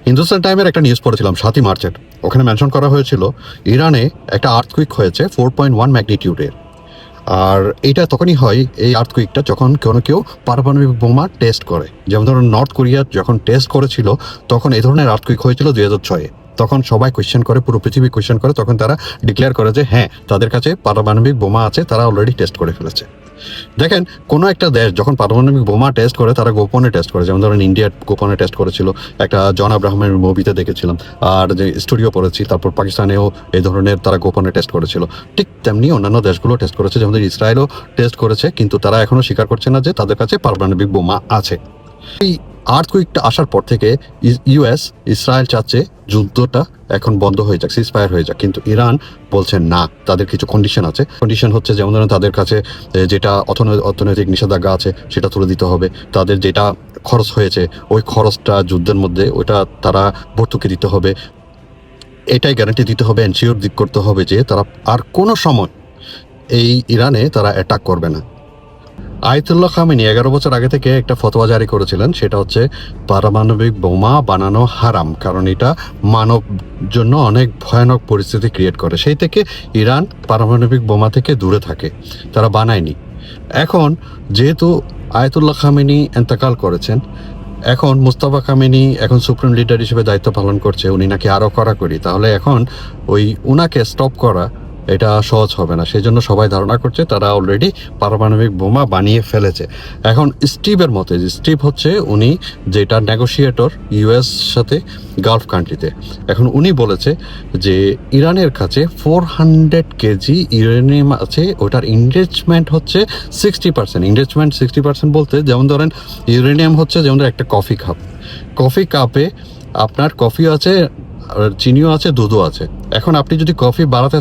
হিন্দুস্তান টাইমের একটা নিউজ পড়েছিলাম 7ই মার্চের। ওখানে মেনশন করা হয়েছিল ইরানে একটা আর্থকুইক হয়েছে 4.1 ম্যাগনিটিউডের। আর এটা তখনই হয়, এই আর্থকুইকটা, যখন কেউ পারমাণবিক বোমা টেস্ট করে। যেমন ধরুন নর্থ কোরিয়া যখন টেস্ট করেছিল তখন এই ধরনের আর্থকুইক হয়েছিল 2006-এ। তখন সবাই কোয়েশ্চেন করে, পুরো পৃথিবী কোয়েশ্চেন করে, তখন তারা ডিক্লেয়ার করে যে হ্যাঁ, তাদের কাছে পারমাণবিক বোমা আছে, তারা অলরেডি টেস্ট করে ফেলেছে। দেখেন, কোনো একটা দেশ যখন পারমাণবিক বোমা টেস্ট করে তারা গোপনে টেস্ট করে। যেমন ধরেন ইন্ডিয়া গোপনে টেস্ট করেছিল, একটা জন আব্রাহামের মুভিতে দেখেছিলাম, আর যে স্টুডিও পড়েছি। তারপর পাকিস্তানেও এই ধরনের তারা গোপনে টেস্ট করেছিল। ঠিক তেমনি অন্যান্য দেশগুলো টেস্ট করেছে, যেমন ইসরায়েলও টেস্ট করেছে, কিন্তু তারা এখনও স্বীকার করছে না যে তাদের কাছে পারমাণবিক বোমা আছে। এই আর্থকুইকটা আসার পর থেকে ইসরায়েল চাচ্ছে যুদ্ধটা এখন বন্ধ হয়ে যাক, সিজফায়ার হয়ে যাক, কিন্তু ইরান বলছে না, তাদের কিছু কন্ডিশন আছে। কন্ডিশন হচ্ছে যেমন ধরেন তাদের কাছে যেটা অর্থনৈতিক নিষেধাজ্ঞা আছে সেটা তুলে দিতে হবে, তাদের যেটা খরচ হয়েছে ওই খরচটা যুদ্ধের মধ্যে ওইটা তারা ভর্তুকি দিতে হবে, এটাই গ্যারান্টি দিতে হবে, এনশিওর করতে হবে যে তারা আর কোনো সময় এই ইরানে তারা অ্যাটাক করবে না। আয়াতুল্লাহ খামেনি 11 বছর আগে থেকে একটা ফতোয়া জারি করেছিলেন, সেটা হচ্ছে পারমাণবিক বোমা বানানো হারাম, কারণ এটা মানব জন্য অনেক ভয়ানক পরিস্থিতি ক্রিয়েট করে। সেই থেকে ইরান পারমাণবিক বোমা থেকে দূরে থাকে, তারা বানায়নি। এখন যেহেতু আয়াতুল্লাহ খামেনি এন্তেকাল করেছেন, এখন মুস্তাফা খামেনি এখন সুপ্রিম লিডার হিসেবে দায়িত্ব পালন করছে, উনি নাকি আরও কড়াকড়ি। তাহলে এখন উনাকে স্টপ করা এটা সহজ হবে না। সেই জন্য সবাই ধারণা করছে তারা অলরেডি পারমাণবিক বোমা বানিয়ে ফেলেছে। এখন স্টিভের মতে, স্টিভ হচ্ছে উনি যেটা নেগোশিয়েটর ইউএস সাথে গালফ কান্ট্রিতে, এখন উনি বলেছে যে ইরানের কাছে 400 কেজি ইউরেনিয়াম আছে, ওটার ইনরিচমেন্ট হচ্ছে 60%। ইনরিচমেন্ট 60% বলতে যেমন ধরেন ইউরেনিয়াম হচ্ছে যেমন একটা কফি কাপে আপনার কফি আছে, আর চিনিও আছে, দুধও আছে। এখন আপনি যদি কফি বাড়াতে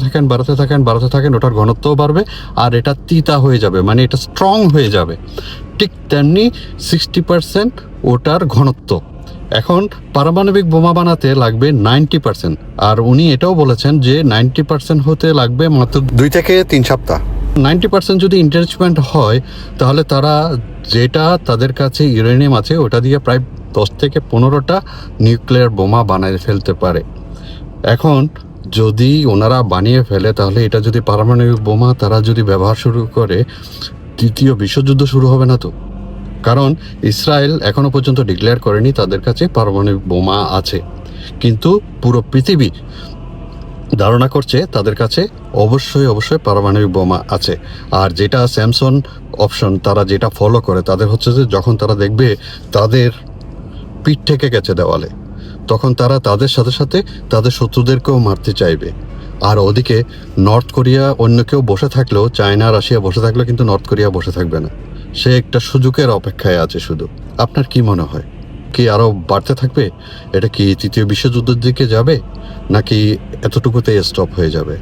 থাকেন ওটার ঘনত্বও বাড়বে, আর এটা তিতা হয়ে যাবে, মানে এটা স্ট্রং হয়ে যাবে। ঠিক তেমনি 60% ওটার ঘনত্ব। এখন পারমাণবিক বোমা বানাতে লাগবে 90%, আর উনি এটাও বলেছেন যে 90% হতে লাগবে মাত্র 2 থেকে 3 সপ্তাহ। 90% যদি ইনরিচমেন্ট হয় তাহলে তারা যেটা তাদের কাছে ইউরেনিয়াম আছে ওটা দিয়ে প্রায় 10 থেকে 15টা নিউক্লিয়ার বোমা বানিয়ে ফেলতে পারে। এখন যদি ওনারা বানিয়ে ফেলে তাহলে এটা যদি পারমাণবিক বোমা তারা যদি ব্যবহার শুরু করে, তৃতীয় বিশ্বযুদ্ধ শুরু হবে না তো? কারণ ইসরায়েল এখনো পর্যন্ত ডিক্লেয়ার করেনি তাদের কাছে পারমাণবিক বোমা আছে, কিন্তু পুরো পৃথিবী ধারণা করছে তাদের কাছে অবশ্যই পারমাণবিক বোমা আছে। আর যেটা স্যামসন অপশন তারা যেটা ফলো করে, তাদের হচ্ছে যে যখন তারা দেখবে তাদের পিঠ থেকে গেছে দেওয়ালে, তখন তারা তাদের সাথে সাথে তাদের শত্রুদেরকেও মারতে চাইবে। আর ওদিকে নর্থ কোরিয়া অন্য কেউ বসে থাকলেও, চায়না রাশিয়া বসে থাকলেও কিন্তু নর্থ কোরিয়া বসে থাকবে না, সে একটা সুযোগের অপেক্ষায় আছে শুধু। আপনার কি মনে হয়, কি আরও বাড়তে থাকবে? এটা কি তৃতীয় বিশ্বযুদ্ধের দিকে যাবে, নাকি এতটুকুতেই স্টপ হয়ে যাবে?